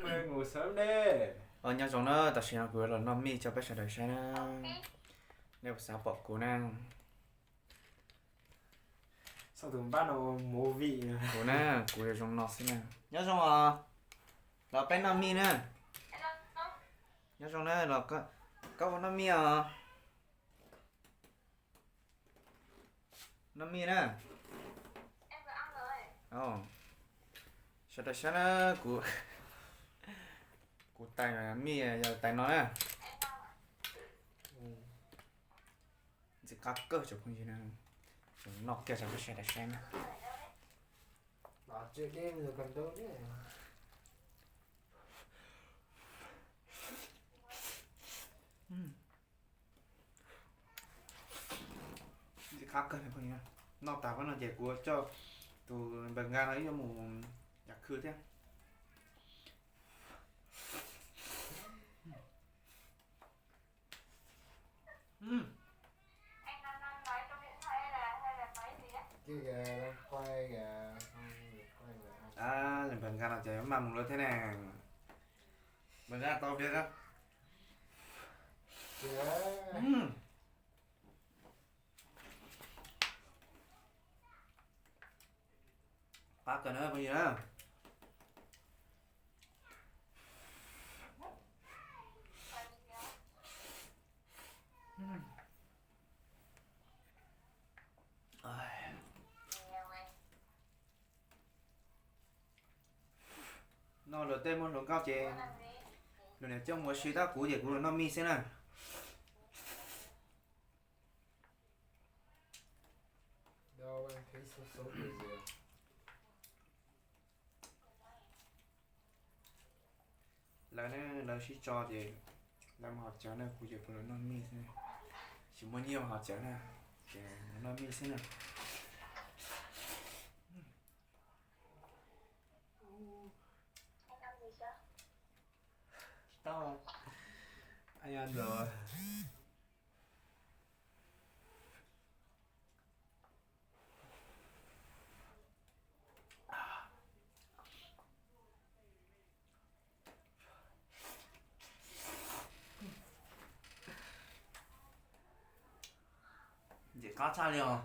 Mày ngủ sớm đi. Nhớ trong đó ta xin của là nó mi cho bé sẽ đời sẽ nó nếu sao bỏ của nàng Sao tụi bắt đầu mùa vị nữa. của na của trong nó xin nè nhớ trong là bé nó mi nè nhớ trong đó là có nó mi nó mi nè ồ sẽ đời sẽ nó của tay là mi giờ tay nó nè chỉ cắt cơ cho không gì nè nó kia cho bé sẽ đời sẽ nè Bảo chơi game rồi còn đâu nữa. chỉ cắt cơ cho không gì nè nó tạo cái nó dễ của cho tụi bạn ga ấy cho mù nhạc khư thế Cái gà đang quay gà. Quay gà. à lần bạn ga là chạy mà mù lên thế này bạn ga to biết đó Chưa. bác cần nữa bao nhiêu đó nó lượt tên môn đồng cao chế rồi này trong một suy tác cũ gì của nó mi xem nào Đâu anh thấy số số cái gì à? là suy cho gì làm họ chán này cũ gì của nó mi xem chỉ muốn nhiều họ chán này để nó mi xem nào tao Anh ăn rồi. dễ cá cha liền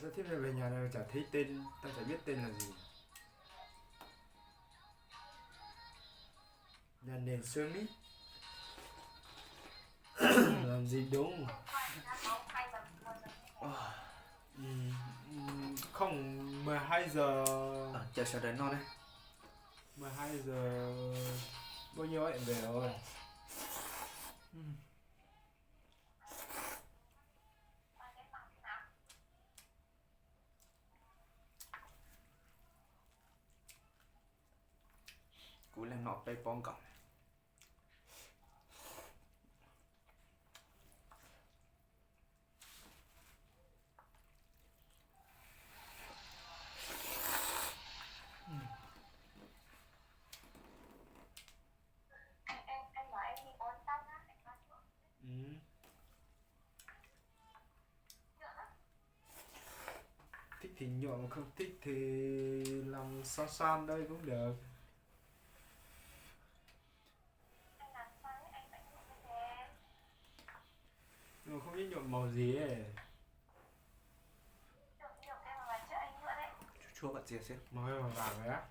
Tao tiếp về nhà này chả thấy tên, tao chả biết tên là gì. Nhà nền ceramic. Làm gì đúng. Không 12 giờ. chờ sao đến nó đấy 12 giờ bao nhiêu em về rồi. cú lên nọ bay bong cổng Ừ. Thích thì nhuộm, không thích thì làm son son đây cũng được. Nhưng mà không biết nhuộm màu gì ấy. chua bạn dìa xem Màu hay màu vàng rồi á.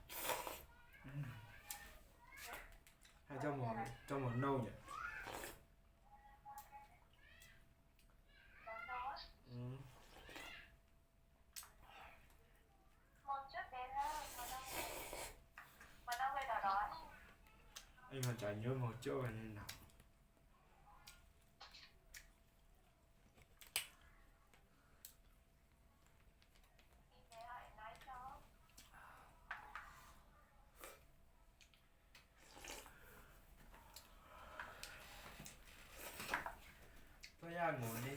Hay cho màu nâu nhỉ. Ừ. Anh còn chả nhớ màu chỗ là như nào. ra ngủ đi.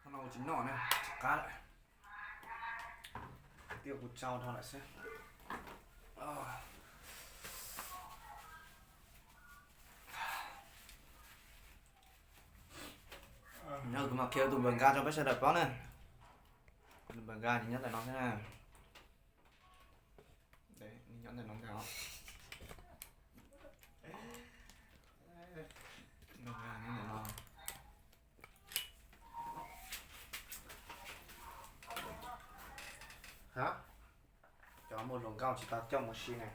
Con nào chín nọ này, cá lại. Tiêu cột trâu thôi lại xem. Nhớ mà kêu tụi bằng ga cho bác xe đập đó nè. Tụi bằng ga thì nhất là nó thế nào. Đấy, nhẫn là nó thế nào. Bằng ga như này nó. Hả? Cho một lồng cao chỉ ta trong một xí này.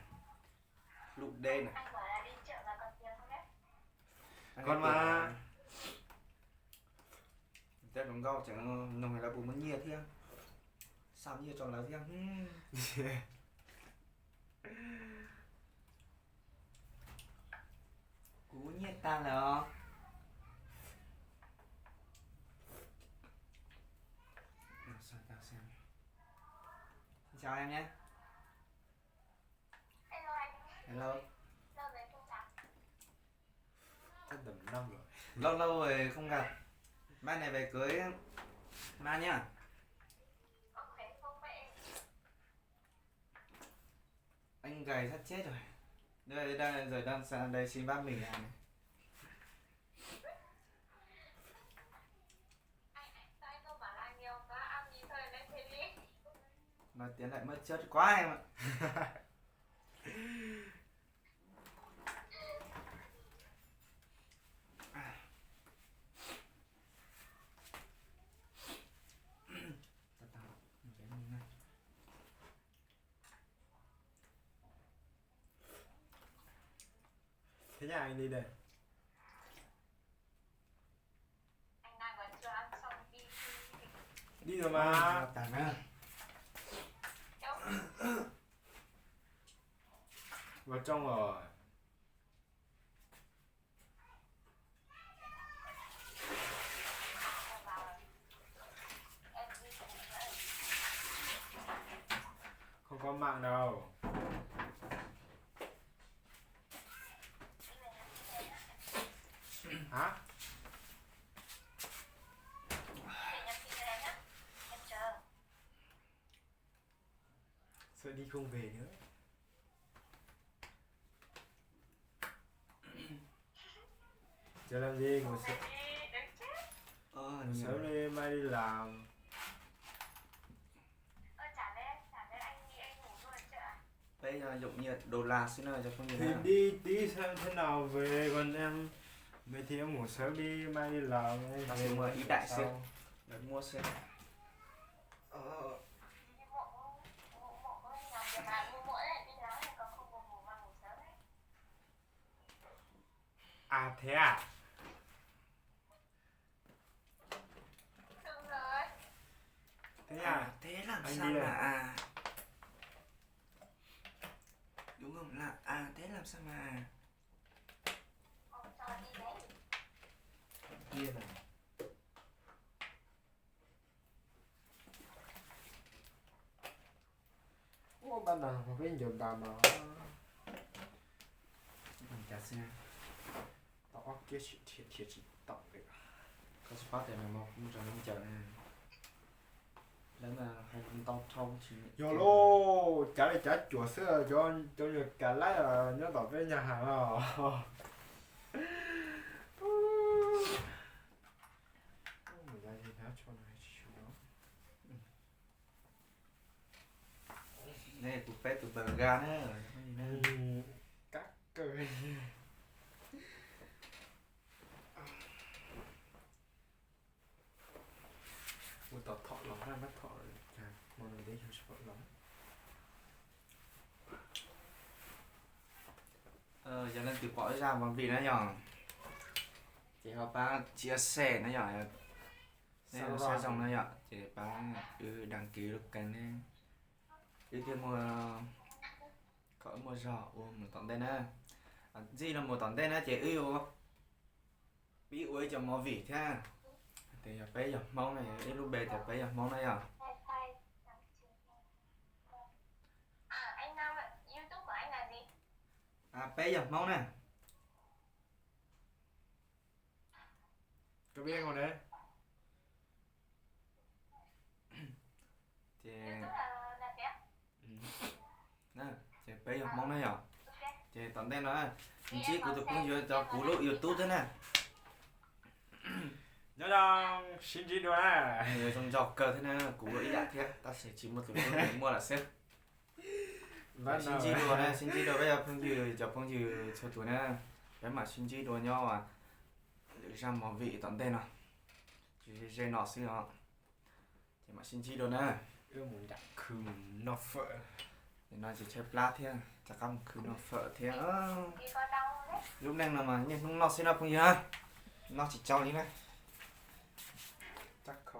Lục đen này. Anh bảo là đi chợ và còn tiền không đấy? Còn mà Tết lồng cao chẳng nồng này là bố muốn nhia thiêng. Sao nhia cho là thiêng. Cú nhia ta là sao ta xem. Xin chào em nhé. Hello anh. Hello. Lâu rồi không gặp. chắc tầm năm rồi. Lâu rồi không gặp. Mai này về cưới mai nhá. Khỏe không vậy? Anh gầy sắp chết rồi. Giờ đang sang đây xin bác mình ăn này. Sao anh không bảo là nhiều quá ăn gì thôi lên thế đi. Nói tiếng lại mất chất quá em ạ. Thế nhà anh đi đây. Anh đang còn chưa ăn xong đi. Đi rồi mà. Tàn á. Đâu? Vào trong rồi. Em vào rồi. Em đi cùng nữa. Không có mạng đâu. Hả? Để nhắn tin cho em nhé. Em chờ. Sợ đi không về nữa. Giờ làm gì? Ngồi sớm. Đi, đứng chết. Ngồi sớm đi, mai đi làm. Trả lên anh đi, anh ngủ luôn chứ ạ? Bây giờ dụng nhiệt đồ là xin ơi cho không nhìn Thì nào. đi tí xem thế nào về, còn em về thì em ngủ sớm đi, mai đi làm. Nó về sẽ mời ý đại sau. siêu. Để mua xe. Đi muộn có đi làm việc mà mua muộn ấy, đi làm thì còn không buồn ngủ mà ngủ sớm ấy. À thế à? Đúng rồi. Thế à? Thế làm Anh sao đi mà đây. đúng không là thế làm sao mà Không cho đi đấy. Điên à? Ô, ban đầu không biết nhiều bà mà mình cả xe tao kia thiệt chỉ tao vậy. có spot để mà một cũng cho nó chờ này đấy mà hay cũng tao thâu chỉ YOLO, trả lại trả chùa xưa cho nhiều cả lái là nhớ tao với nhà hàng à. Người ta thì đã cho này chịu đó. này của phép từ bờ ga nữa Cắt cười. Một tao thọ lắm ha, mắt thọ rồi. Mọi người đấy hiểu sợ lắm. giờ nên từ bỏ ra bằng vì nó nhỏ chỉ họ ba chia sẻ nó nhỏ nên nó sẽ dòng nó nhỏ chỉ ba đăng ký được cái nên đi thêm mua có mua giỏ một tận tên á gì là một tận tên á chị yêu bị uống cho mò vỉ thế thì bé giờ món này ít lúc bề thì bé giờ món này à Hay hay à anh Nam ạ, YouTube của anh là gì? à bé giờ món nè Có biết không đấy? thì YouTube là gì ạ? nè thì bé giờ món này à Ok. thì tận đây nói mình chỉ của tụi con vừa cho cú lỗ YouTube thế nè Nhớ rằng xin chị đùa à. người trong dọc cờ thế này cú lỗ ý đã thế ta sẽ chỉ một tụi con mua là xếp Vẫn xin chi đùa nè xin chi đùa bây giờ phong trừ cho phong trừ cho tụi nè cái mà xin chi đùa nhau à để ra món vị tận đây nào chỉ dây nọ xí nó thì mà xin chi đùa nè ưa muốn đặt khử nó phở. thì nó chỉ chơi plat thế chắc không cứ nó phở thế Đi có đau đấy. lúc này là mà nhưng nó sẽ nó không gì ha nó chỉ cho đi này Chắc không.